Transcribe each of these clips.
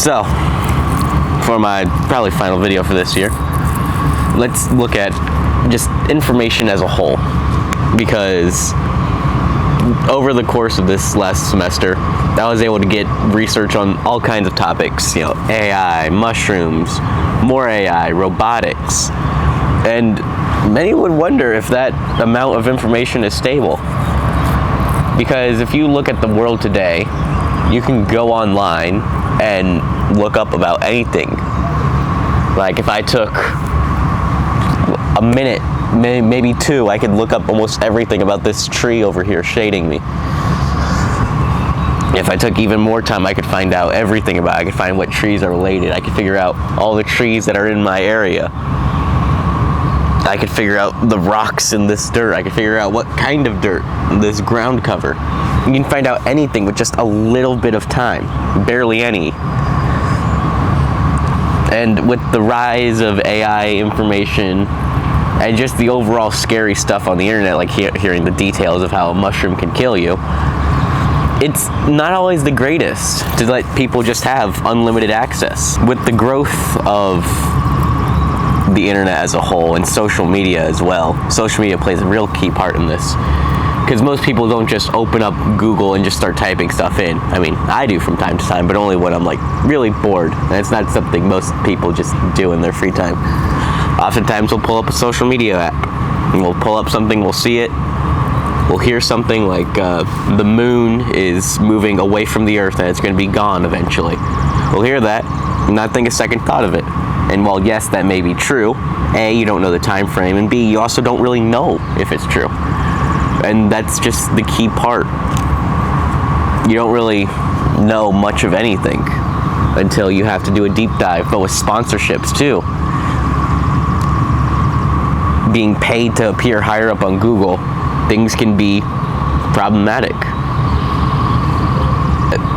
So, for my probably final video for this year, let's look at just information as a whole, because over the course of this last semester, I was able to get research on all kinds of topics, AI, mushrooms, more AI, robotics, and many would wonder if that amount of information is stable. Because if you look at the world today, you can go online and look up about anything. Like if I took a minute, maybe two, I could look up almost everything about this tree over here shading me. If I took even more time, I could find out everything about it. I could find what trees are related. I could figure out all the trees that are in my area. I could figure out the rocks in this dirt. I could figure out what kind of dirt, this ground cover. You can find out anything with just a little bit of time, barely any. And with the rise of AI information and just the overall scary stuff on the internet, like hearing the details of how a mushroom can kill you, it's not always the greatest to let people just have unlimited access. With the growth of the internet as a whole and social media as well, social media plays a real key part in this, because most people don't just open up Google and just start typing stuff in. I mean, I do from time to time, but only when I'm like really bored, and it's not something most people just do in their free time. Oftentimes we'll pull up a social media app and we'll pull up something, we'll see it, we'll hear something like the moon is moving away from the earth and it's going to be gone eventually. We'll hear that and not think a second thought of it. And while yes, that may be true, A, you don't know the time frame, and B, you also don't really know if it's true. And that's just the key part. You don't really know much of anything until you have to do a deep dive. But with sponsorships too, being paid to appear higher up on Google, things can be problematic.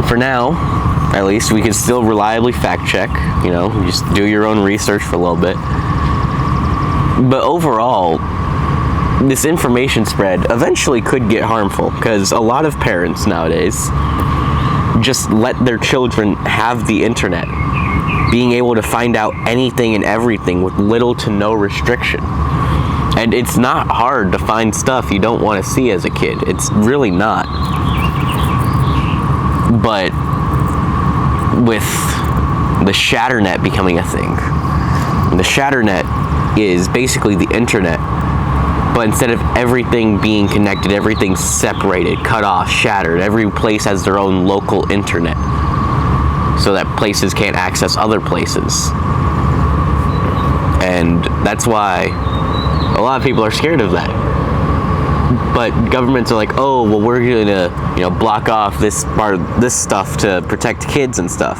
For now, at least, we can still reliably fact check, just do your own research for a little bit. But overall, this information spread eventually could get harmful, because a lot of parents nowadays just let their children have the internet, being able to find out anything and everything with little to no restriction. And it's not hard to find stuff you don't want to see as a kid. It's really not. But with the shatter-net becoming a thing, the shatter-net is basically the internet, but instead of everything being connected, everything's separated, cut off, shattered. Every place has their own local internet, so that places can't access other places. And that's why a lot of people are scared of that. But governments are like, oh, well, we're gonna, block off this part of this stuff to protect kids and stuff.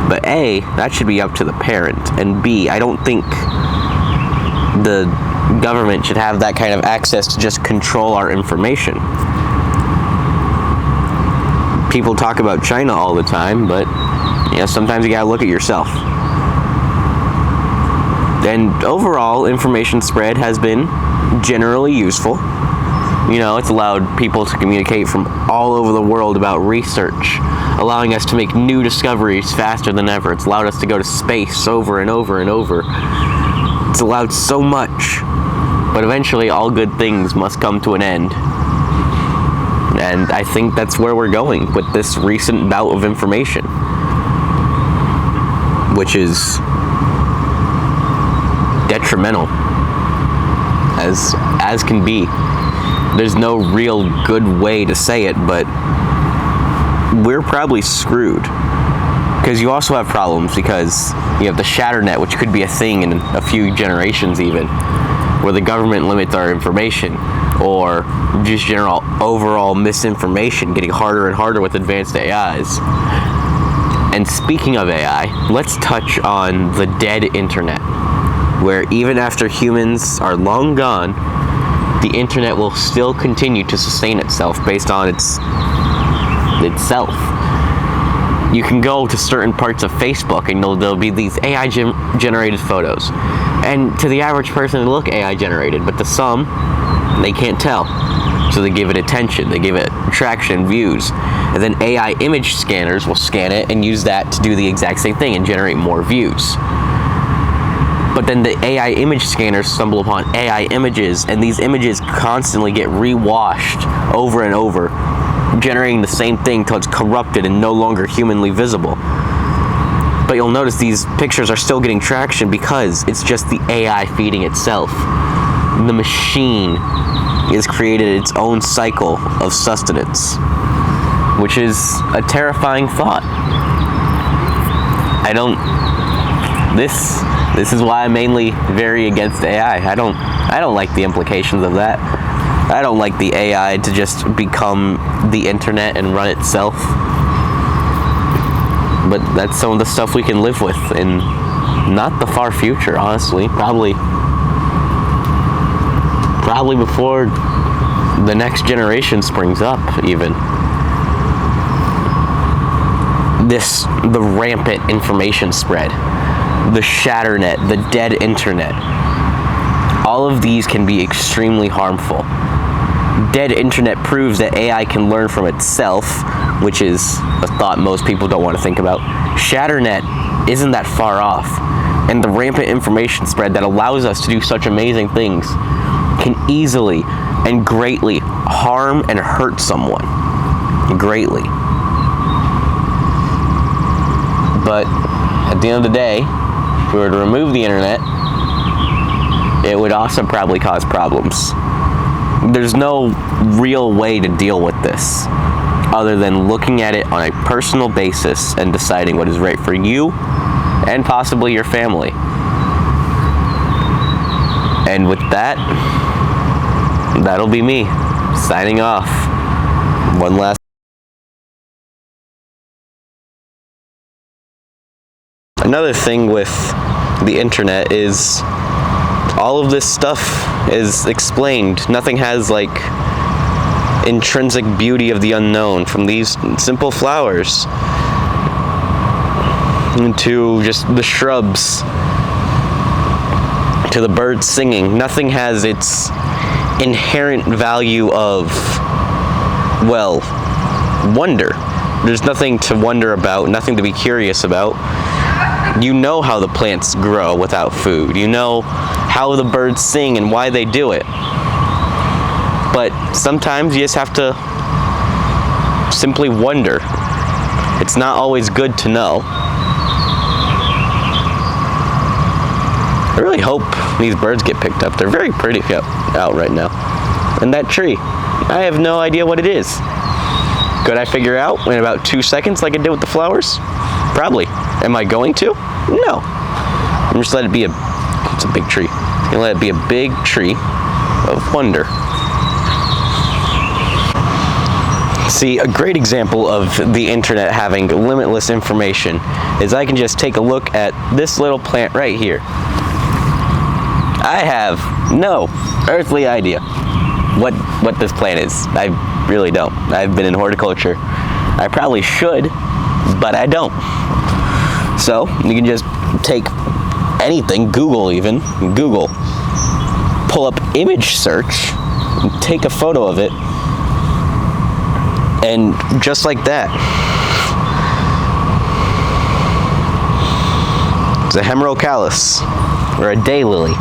But A, that should be up to the parent, and B, I don't think the government should have that kind of access to just control our information. People talk about China all the time, but sometimes you gotta look at yourself. And overall, information spread has been generally useful. It's allowed people to communicate from all over the world about research, allowing us to make new discoveries faster than ever. It's allowed us to go to space over and over and over. It's allowed so much, but eventually all good things must come to an end. And I think that's where we're going with this recent bout of information, which is detrimental as can be. There's no real good way to say it, but we're probably screwed. Because you also have problems because you have the shatter-net, which could be a thing in a few generations even, where the government limits our information, or just general overall misinformation getting harder and harder with advanced AIs. And speaking of AI, let's touch on the dead internet, where even after humans are long gone, the internet will still continue to sustain itself based on itself. You can go to certain parts of Facebook and there'll be these AI generated photos. And to the average person, they look AI generated, but to some, they can't tell. So they give it attention, they give it traction, views. And then AI image scanners will scan it and use that to do the exact same thing and generate more views. But then the AI image scanners stumble upon AI images, and these images constantly get rewashed over and over, generating the same thing till it's corrupted and no longer humanly visible. But you'll notice these pictures are still getting traction because it's just the AI feeding itself. The machine has created its own cycle of sustenance, which is a terrifying thought. This is why I'm mainly very against AI. I don't like the implications of that. I don't like the AI to just become the internet and run itself. But that's some of the stuff we can live with in not the far future, honestly. Probably before the next generation springs up, even. The rampant information spread, the shatter-net, the dead internet, all of these can be extremely harmful. Dead internet proves that AI can learn from itself, which is a thought most people don't want to think about. Shatter-net isn't that far off, and the rampant information spread that allows us to do such amazing things can easily and greatly harm and hurt someone. Greatly. But at the end of the day, if we were to remove the internet, it would also probably cause problems. There's no real way to deal with this other than looking at it on a personal basis and deciding what is right for you and possibly your family. And with that, that'll be me signing off. One last. Another thing with the internet is all of this stuff is explained. Nothing has like intrinsic beauty of the unknown, from these simple flowers to just the shrubs to the birds singing. Nothing has its inherent value of, well, wonder. There's nothing to wonder about, nothing to be curious about. You know how the plants grow without food. You know how the birds sing and why they do it. But sometimes you just have to simply wonder. It's not always good to know. I really hope these birds get picked up. They're very pretty out right now. And that tree, I have no idea what it is. Could I figure out in about 2 seconds like I did with the flowers? Probably. Am I going to? No. I'm just let it be it's a big tree. I'm gonna let it be a big tree of wonder. See, a great example of the internet having limitless information is I can just take a look at this little plant right here. I have no earthly idea what this plant is. I really don't. I've been in horticulture. I probably should, but I don't. So you can just take anything, Google even, pull up image search, and take a photo of it, and just like that, it's a hemerocallis, or a daylily.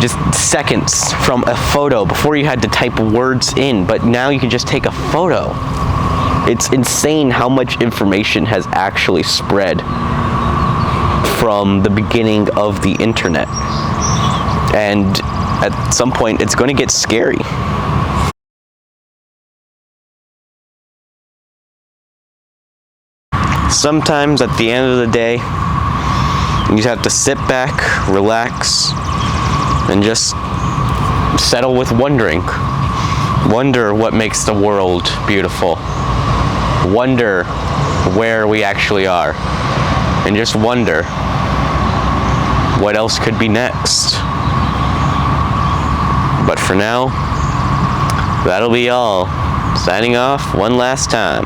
Just seconds from a photo before you had to type words in, but now you can just take a photo. It's insane how much information has actually spread from the beginning of the internet. And at some point, it's going to get scary. Sometimes at the end of the day, you just have to sit back, relax, and just settle with wondering. Wonder what makes the world beautiful. Wonder where we actually are. And just wonder what else could be next. But for now, that'll be all. Signing off one last time.